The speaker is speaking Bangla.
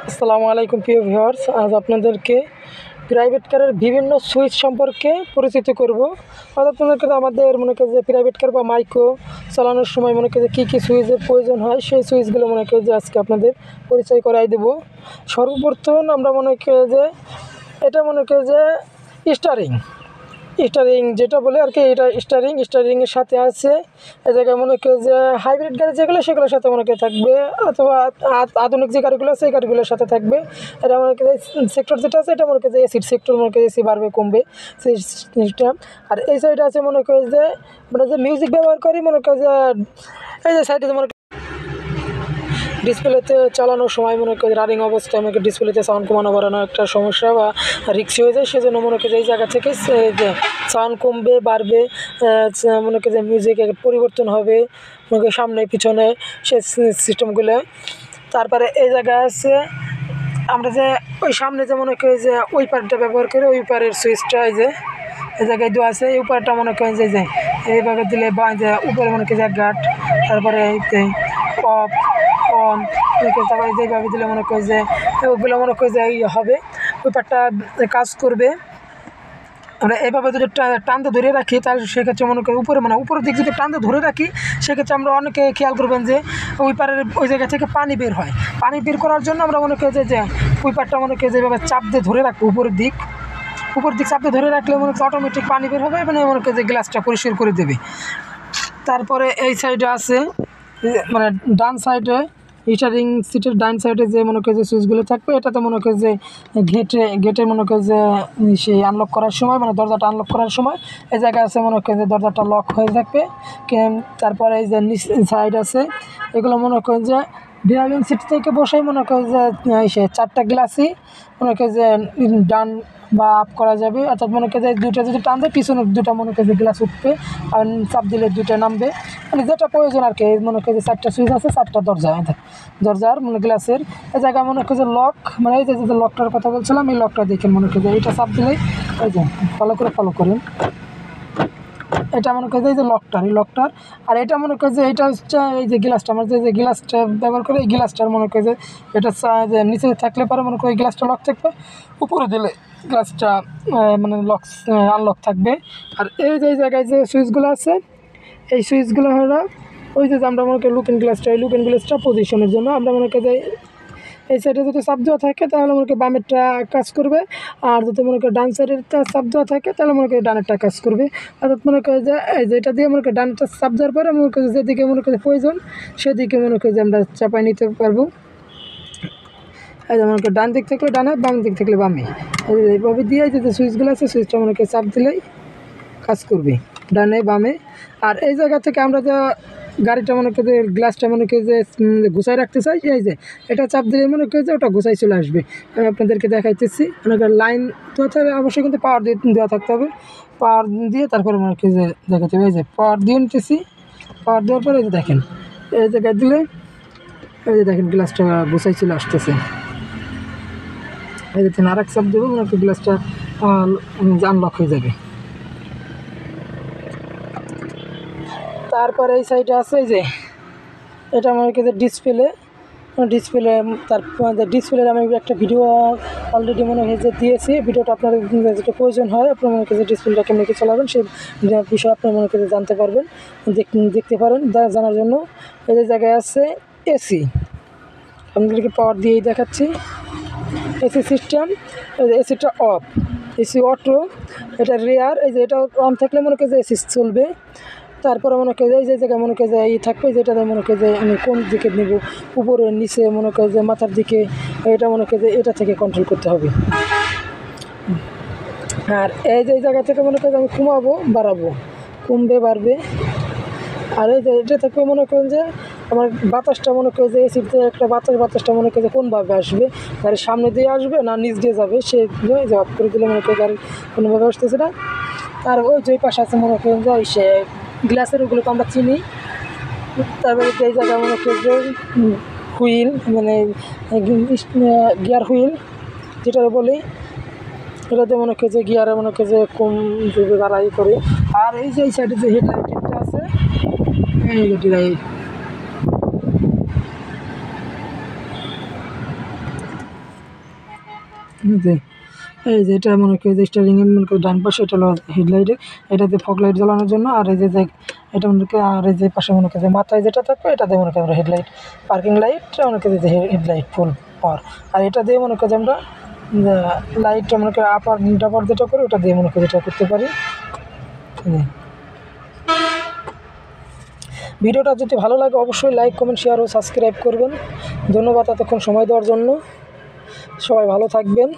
আসসালামু আলাইকুম প্রিয় ভিউয়ার্স, আজ আপনাদেরকে প্রাইভেট কারের বিভিন্ন সুইচ সম্পর্কে পরিচিত করব। আজ আপনাদেরকে আমাদের মনে করি যে প্রাইভেট কার বা মাইক্রো চালানোর সময় মনে করি যে কী কী সুইচের প্রয়োজন হয়, সেই সুইচগুলো মনে করি যে আজকে আপনাদের পরিচয় করাই দেব। সর্বপ্রথম আমরা মনে করি যে এটা মনে করি যে স্টারিং যেটা বলে আর কি, এটা স্টারিংয়ের সাথে আছে। এ জায়গায় মনে করি যে হাইব্রিড গাড়ি যেগুলো সেগুলোর সাথে মনে করি থাকবে, অথবা আধুনিক যে গাড়িগুলো আছে এই গাড়িগুলোর সাথে থাকবে। এটা মনে করি সেক্টর যেটা আছে এটা মনে করি যে এসির সেক্টর, মনে করি এসি বাড়বে কমবে সেই সিস্টেম। আর এই সাইডে আছে মনে করি যে আমরা যে মিউজিক ব্যবহার করি, মনে করি যে এই যে সাইডে মনে ডিসপ্লেতে চালানোর সময় মনে করি রানিং অবস্থায় আমাকে ডিসপ্লেতে সাউন্ড কমানো বাড়ানো একটা সমস্যা বা রিক্স হয়ে যায়। সেজন্য মনে করি এই জায়গা থেকে যে সাউন্ড কমবে বাড়বে, মনে করি যে মিউজিকের পরিবর্তন হবে মনে করি সামনে পিছনে সে সিস্টেমগুলো। তারপরে এই জায়গায় আছে আমরা যে ওই সামনে যে মনে করি যে ওই পারটা ব্যবহার করে ওই পারের সুইচটা এই যে এই জায়গায় দেওয়া আছে। এই পারটা মনে করেন যে এইভাবে দিলে বা যে উপরে মনে করি যে গার্ড, তারপরে এইতে অফ অন, তারপরে যেভাবে দিলে মনে করি যে ওগুলো মনে করি যে হবে, ওই পারটা কাজ করবে। আমরা এইভাবে যদি টানতে ধরে রাখি তাহলে সেক্ষেত্রে মনে করি উপরের দিক যদি টানতে ধরে রাখি, সেক্ষেত্রে আমরা অনেকে খেয়াল করবেন যে ওই পারের ওই জায়গা থেকে পানি বের হয়। পানি বের করার জন্য আমরা মনে করি যে ওই পারটা মনে করি যেভাবে চাপ দিয়ে ধরে রাখবো উপরের দিক চাপ দিয়ে ধরে রাখলে মনে করি অটোমেটিক পানি বের হবে, মানে মনে করি যে গ্লাসটা পরিষ্কার করে দেবে। তারপরে এই সাইডে আছে মানে ডান সাইডে স্টারিং সিটের ডান সাইডে যে মনে করি যে সুইচগুলো থাকবে, এটাতে মনে করি যে গেটে মনে করি যে সেই আনলক করার সময় মানে দরজাটা আনলক করার সময় এই জায়গায় আছে মনে করি যে দরজাটা লক হয়ে থাকবে। তারপরে এই যে সাইড আছে, এগুলো মনে করি যে ড্রাইভিং সিট থেকে বসেই মনে করি যে সে 4টা গ্লাসই মনে করি যে ডান বা আপ করা যাবে। অর্থাৎ মনে করি যে দুইটা যদি টান দেয় পিছনের দুটা মনে করি যে গ্লাস উঠবে, আর চাপ দিলে দুইটা নামবে, মানে যেটা প্রয়োজন আর কি। মনে করি যে 4টা সুইচ আছে, 4টা দরজার মানে গ্লাসের। এই জায়গায় মনে করি যে লক, মানে এই যে লকটার কথা বলছিলাম, এই লকটা দেখেন মনে করি যে এটা চাপ দিলেই এই যে ফলো করেন, এটা মনে করি যে এই যে লকটার। আর এটা মনে করি যে এটা হচ্ছে এই যে গ্লাসটা, আমরা যে গ্লাসটা ব্যবহার করি এই গ্লাসটার মনে করি যে এটা যে নিচে থাকলে পরে মনে করি এই গ্লাসটা লক থাকবে, উপরে দিলে গ্লাসটা মানে আনলক থাকবে। আর এই যে জায়গায় যে সুইচগুলো আছে এই সুইচগুলো হলো ওই যে আমরা মনে করি লুকিং গ্লাসটা পজিশনের জন্য আমরা মনে করি যে এই সাইডে যদি চাপ দেওয়া থাকে তাহলে মনে করি বামেরটা কাজ করবে, আর যদি মনে করি ডান সাইডেরটা চাপ দেওয়া থাকে তাহলে মনে করি ডানেরটা কাজ করবে। অর্থাৎ মনে করি যে এই যে এটা দিয়ে মনে করি ডানটা চাপ দেওয়ার পরে মনে করি যেদিকে মনে করি প্রয়োজন সেদিকে মনে করি যে আমরা চাপাই নিতে পারবো। এই যে মনে করি ডান দিক থাকলে ডানে, বাম দিক থাকলে বামে, এইভাবে দিয়ে যে সুইচগুলো আছে সুইচটা মনে করি চাপ দিলেই কাজ করবে ডানে বামে। আর এই জায়গা থেকে আমরা যা গাড়িটা মনে করি যে গ্লাসটা মনে করি যে গুছাই রাখতে চাই, এই যে এটা চাপ দিলে মনে করি যে ওটা গুছাই চলে আসবে। আমি আপনাদেরকে দেখাইতেছি, মনে করি লাইন দেওয়া থাকলে অবশ্যই কিন্তু পাওয়ার দেওয়া থাকতে হবে। পাওয়ার দিয়ে তারপরে মনে করি যে দেখাতে হবে, এই যে পাওয়ার দিয়ে নিতেছি, পাওয়ার দেওয়ার পরে এই যে দেখেন এই জায়গায় দিলে এই যে দেখেন গ্লাসটা গুছাই চলে আসতেছে। এই যে আরেক চাপ দেবো মনে করি গ্লাসটা আনলক হয়ে যাবে। তারপরে এই সাইডে আছে এই যে এটা মনে করি যে ডিসপ্লে, তারপর ডিসপ্লের আমি একটা ভিডিও অলরেডি মনে হয় যে দিয়েছি। ভিডিওটা আপনার যেটা প্রয়োজন হয় আপনার মনে করি যে ডিসপ্লেটা কেমন কি চালাবেন সেই বিষয়ে আপনার মনে করি জানতে পারবেন, দেখতে পারেন। জানার জন্য এই যে জায়গায় আছে এসি, আপনাদেরকে পাওয়ার দিয়েই দেখাচ্ছি। এসি সিস্টেম, এসিটা অফ, এসি অটো, এটা রেয়ার, এই যে এটা অন থাকলে মনে করি যে এসি চলবে। তারপরে মনে করি এই যে জায়গায় মনে করি যে এই থাকবে, যেটাতে মনে করি যে আমি কোন দিকে নেব, উপরে নিচে মনে করি যে মাথার দিকে, এটা মনে করি যে এটা থেকে কন্ট্রোল করতে হবে। আর এই যে জায়গা থেকে মনে করি আমি বাড়াবো, কমবে বাড়বে। আর এই যে এটা থেকে মনে করেন যে আমার বাতাসটা মনে করি যে এসিতে একটা বাতাসটা মনে করি যে কোনভাবে আসবে, গাড়ির সামনে দিয়ে আসবে না নিচ দিয়ে যাবে, সে অফ করে দিলে মনে করি গাড়ি কোনোভাবে আসতেছে না। আর ওই যে পাশে আছে মনে করেন যে সে গ্লাসের ওগুলোকে আমরা চিনি। তারপরে এই জায়গায় মনে করি যে হুইল মানে গিয়ার হুইল যেটা বলি, এটাতে মনে করি যে গিয়ারে মনে করি যে কম ডুবে বাড়াই করে। আর এই যে এই সাইডে যে হেডলাইটটা আছে এই হেডলাইট, যে এই যে এটা মনে করি যে স্টারিংয়ের মনে করি ডান পাশে এটা হলো হেডলাইটের, এটাতে ফগ লাইট জ্বালানোর জন্য। আর এই যে এটা মনে করি, আর এই যে পাশে মনে করি যে মাথায় যেটা থাকবে এটা দিয়ে মনে করি আমরা হেডলাইট, পার্কিং লাইট মনে করি যে হেডলাইট ফুল পাওয়ার। আর এটা দিয়ে মনে করি যে আমরা লাইটটা মনে করি আপার ডাপার যেটা করি ওটা দিয়ে মনে করি যেটা করতে পারি। ভিডিওটা যদি ভালো লাগে অবশ্যই লাইক, কমেন্ট, শেয়ার ও সাবস্ক্রাইব করবেন। ধন্যবাদ এতক্ষণ সময় দেওয়ার জন্য। সবাই ভালো থাকবেন।